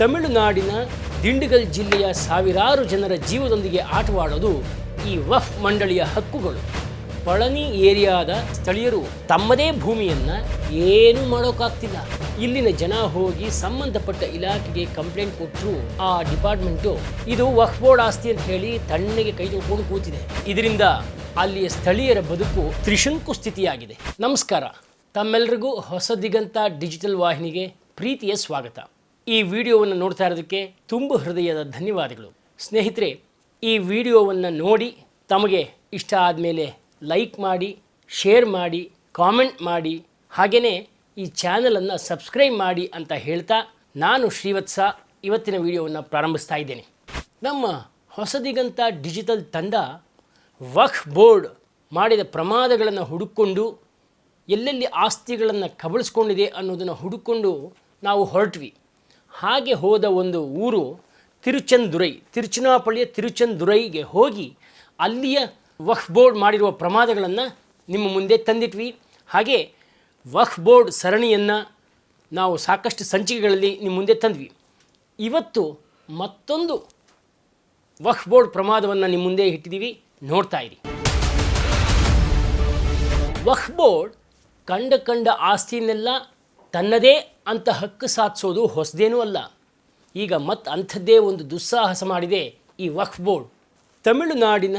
ತಮಿಳುನಾಡಿನ ದಿಂಡಿಗಲ್ ಜಿಲ್ಲೆಯ ಸಾವಿರಾರು ಜನರ ಜೀವದೊಂದಿಗೆ ಆಟವಾಡೋದು ಈ ವಕ್ಫ್ ಮಂಡಳಿಯ ಹಕ್ಕುಗಳು. ಪಳನಿ ಏರಿಯಾದ ಸ್ಥಳೀಯರು ತಮ್ಮದೇ ಭೂಮಿಯನ್ನು ಏನೂ ಮಾಡೋಕ್ಕಾಗ್ತಿಲ್ಲ. ಇಲ್ಲಿನ ಜನ ಹೋಗಿ ಸಂಬಂಧಪಟ್ಟ ಇಲಾಖೆಗೆ ಕಂಪ್ಲೇಂಟ್ ಕೊಟ್ಟರು ಆ ಡಿಪಾರ್ಟ್ಮೆಂಟು ಇದು ವಕ್ಫ್ ಬೋರ್ಡ್ ಆಸ್ತಿ ಅಂತ ಹೇಳಿ ತಣ್ಣಗೆ ಕೈ ತೊಳ್ಕೊಂಡು ಕೂತಿದೆ. ಇದರಿಂದ ಅಲ್ಲಿಯ ಸ್ಥಳೀಯರ ಬದುಕು ತ್ರಿಶಂಕು ಸ್ಥಿತಿಯಾಗಿದೆ. ನಮಸ್ಕಾರ, ತಮ್ಮೆಲ್ಲರಿಗೂ ಹೊಸ ದಿಗಂತ ಡಿಜಿಟಲ್ ವಾಹಿನಿಗೆ ಪ್ರೀತಿಯ ಸ್ವಾಗತ. ಈ ವಿಡಿಯೋವನ್ನು ನೋಡ್ತಾ ಇರೋದಕ್ಕೆ ತುಂಬ ಹೃದಯದ ಧನ್ಯವಾದಗಳು. ಸ್ನೇಹಿತರೆ, ಈ ವಿಡಿಯೋವನ್ನು ನೋಡಿ ತಮಗೆ ಇಷ್ಟ ಆದಮೇಲೆ ಲೈಕ್ ಮಾಡಿ, ಶೇರ್ ಮಾಡಿ, ಕಾಮೆಂಟ್ ಮಾಡಿ, ಹಾಗೆಯೇ ಈ ಚಾನಲನ್ನು ಸಬ್ಸ್ಕ್ರೈಬ್ ಮಾಡಿ ಅಂತ ಹೇಳ್ತಾ ನಾನು ಶ್ರೀವತ್ಸ ಇವತ್ತಿನ ವಿಡಿಯೋವನ್ನು ಪ್ರಾರಂಭಿಸ್ತಾ ಇದ್ದೇನೆ. ನಮ್ಮ ಹೊಸದಿಗಂತ ಡಿಜಿಟಲ್ ತಂಡ ವಕ್ಫ್ ಬೋರ್ಡ್ ಮಾಡಿದ ಪ್ರಮಾದಗಳನ್ನು ಹುಡುಕೊಂಡು ಎಲ್ಲೆಲ್ಲಿ ಆಸ್ತಿಗಳನ್ನು ಕಬಳಿಸ್ಕೊಂಡಿದೆ ಅನ್ನೋದನ್ನು ಹುಡುಕೊಂಡು ನಾವು ಹೊರಟ್ವಿ. ಹಾಗೆ ಹೋದ ಒಂದು ಊರು ತಿರುಚೆಂದುರೈ, ತಿರುಚನಾಪಳ್ಳಿಯ ತಿರುಚೆಂದುರೈಗೆ ಹೋಗಿ ಅಲ್ಲಿಯ ವಕ್ಫ್ ಬೋರ್ಡ್ ಮಾಡಿರುವ ಪ್ರಮಾದಗಳನ್ನು ನಿಮ್ಮ ಮುಂದೆ ತಂದಿಟ್ವಿ. ಹಾಗೆ ವಕ್ಫ್ ಬೋರ್ಡ್ ಸರಣಿಯನ್ನು ನಾವು ಸಾಕಷ್ಟು ಸಂಚಿಕೆಗಳಲ್ಲಿ ನಿಮ್ಮ ಮುಂದೆ ತಂದ್ವಿ. ಇವತ್ತು ಮತ್ತೊಂದು ವಕ್ಫ್ ಬೋರ್ಡ್ ಪ್ರಮಾದವನ್ನು ನಿಮ್ಮ ಮುಂದೆ ಇಟ್ಟಿದ್ದೀವಿ, ನೋಡ್ತಾ ಇರಿ. ವಕ್ಫ್ ಬೋರ್ಡ್ ಕಂಡ ಆಸ್ತಿಯನ್ನೆಲ್ಲ ತನ್ನದೇ ಅಂತ ಹಕ್ಕು ಸಾಧಿಸೋದು ಹೊಸದೇನೂ ಅಲ್ಲ. ಈಗ ಅಂಥದ್ದೇ ಒಂದು ದುಸ್ಸಾಹಸ ಮಾಡಿದೆ ಈ ವಕ್ಫ್ ಬೋರ್ಡ್. ತಮಿಳುನಾಡಿನ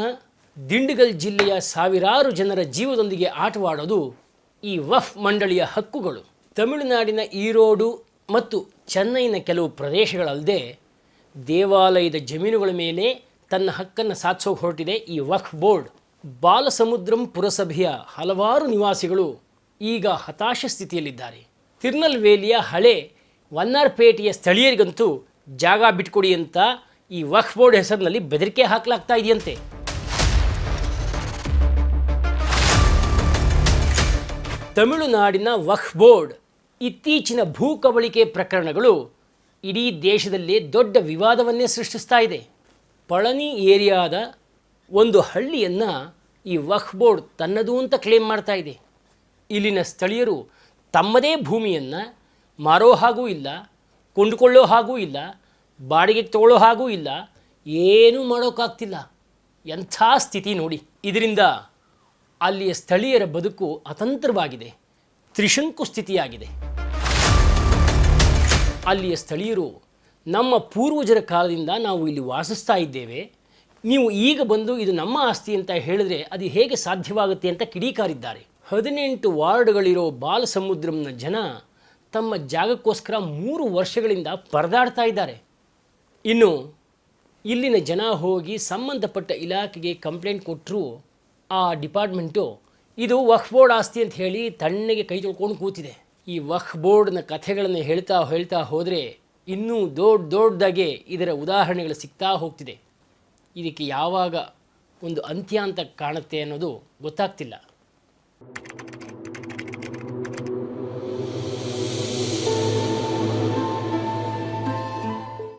ದಿಂಡಿಗಲ್ ಜಿಲ್ಲೆಯ ಸಾವಿರಾರು ಜನರ ಜೀವದೊಂದಿಗೆ ಆಟವಾಡೋದು ಈ ವಕ್ಫ್ ಮಂಡಳಿಯ ಹಕ್ಕುಗಳು. ತಮಿಳುನಾಡಿನ ಈರೋಡು ಮತ್ತು ಚೆನ್ನೈನ ಕೆಲವು ಪ್ರದೇಶಗಳಲ್ಲದೆ ದೇವಾಲಯದ ಜಮೀನುಗಳ ಮೇಲೆ ತನ್ನ ಹಕ್ಕನ್ನು ಸಾಧಿಸೋಕೆ ಹೊರಟಿದೆ ಈ ವಕ್ಫ್ ಬೋರ್ಡ್. ಬಾಲಸಮುದ್ರಂ ಪುರಸಭೆಯ ಹಲವಾರು ನಿವಾಸಿಗಳು ಈಗ ಹತಾಶ ಸ್ಥಿತಿಯಲ್ಲಿದ್ದಾರೆ. ತಿರುನಲ್ವೇಲಿಯ ಹಳೆ ವನ್ನಾರ್ಪೇಟೆಯ ಸ್ಥಳೀಯರಿಗಂತೂ ಜಾಗ ಬಿಟ್ಕೊಡಿ ಅಂತ ಈ ವಕ್ಫ್ ಬೋರ್ಡ್ ಹೆಸರಿನಲ್ಲಿ ಬೆದರಿಕೆ ಹಾಕಲಾಗ್ತಾ ಇದೆಯಂತೆ. ತಮಿಳುನಾಡಿನ ವಕ್ಫ್ ಬೋರ್ಡ್ ಇತ್ತೀಚಿನ ಭೂ ಕಬಳಿಕೆ ಪ್ರಕರಣಗಳು ಇಡೀ ದೇಶದಲ್ಲೇ ದೊಡ್ಡ ವಿವಾದವನ್ನೇ ಸೃಷ್ಟಿಸ್ತಾ ಇದೆ. ಪಳನಿ ಏರಿಯಾದ ಒಂದು ಹಳ್ಳಿಯನ್ನು ಈ ವಕ್ಫ್ ಬೋರ್ಡ್ ತನ್ನದು ಅಂತ ಕ್ಲೇಮ್ ಮಾಡ್ತಾ ಇದೆ. ಇಲ್ಲಿನ ಸ್ಥಳೀಯರು ತಮ್ಮದೇ ಭೂಮಿಯನ್ನು ಮಾರೋ ಹಾಗೂ ಇಲ್ಲ, ಕೊಂಡುಕೊಳ್ಳೋ ಹಾಗೂ ಇಲ್ಲ, ಬಾಡಿಗೆಗೆ ತಗೊಳ್ಳೋ ಹಾಗೂ ಇಲ್ಲ, ಏನೂ ಮಾಡೋಕ್ಕಾಗ್ತಿಲ್ಲ. ಎಂಥ ಸ್ಥಿತಿ ನೋಡಿ. ಇದರಿಂದ ಅಲ್ಲಿಯ ಸ್ಥಳೀಯರ ಬದುಕು ಅತಂತ್ರವಾಗಿದೆ, ತ್ರಿಶಂಕು ಸ್ಥಿತಿಯಾಗಿದೆ. ಅಲ್ಲಿಯ ಸ್ಥಳೀಯರು ನಮ್ಮ ಪೂರ್ವಜರ ಕಾಲದಿಂದ ನಾವು ಇಲ್ಲಿ ವಾಸಿಸ್ತಾ ಇದ್ದೇವೆ, ನೀವು ಈಗ ಬಂದು ಇದು ನಮ್ಮ ಆಸ್ತಿ ಅಂತ ಹೇಳಿದ್ರೆ ಅದು ಹೇಗೆ ಸಾಧ್ಯವಾಗುತ್ತೆ ಅಂತ ಕಿಡಿಕಾರಿದ್ದಾರೆ. 18 ವಾರ್ಡ್ಗಳಿರೋ ಬಾಲಸಮುದ್ರಂನ ಜನ ತಮ್ಮ ಜಾಗಕ್ಕೋಸ್ಕರ 3 ವರ್ಷಗಳಿಂದ ಪರದಾಡ್ತಾ ಇದ್ದಾರೆ. ಇನ್ನು ಇಲ್ಲಿನ ಜನ ಹೋಗಿ ಸಂಬಂಧಪಟ್ಟ ಇಲಾಖೆಗೆ ಕಂಪ್ಲೇಂಟ್ ಕೊಟ್ಟರು ಆ ಡಿಪಾರ್ಟ್ಮೆಂಟು ಇದು ವಕ್ಫ್ ಬೋರ್ಡ್ ಆಸ್ತಿ ಅಂತ ಹೇಳಿ ತಣ್ಣಗೆ ಕೈ ತೊಳ್ಕೊಂಡು ಕೂತಿದೆ. ಈ ವಕ್ಫ್ ಬೋರ್ಡ್ನ ಕಥೆಗಳನ್ನು ಹೇಳ್ತಾ ಹೋದರೆ ಇನ್ನೂ ದೊಡ್ಡದಾಗೆ ಇದರ ಉದಾಹರಣೆಗಳು ಸಿಗ್ತಾ ಹೋಗ್ತಿದೆ. ಇದಕ್ಕೆ ಯಾವಾಗ ಒಂದು ಅಂತ್ಯ ಅಂತ ಕಾಣುತ್ತೆ ಅನ್ನೋದು ಗೊತ್ತಾಗ್ತಿಲ್ಲ.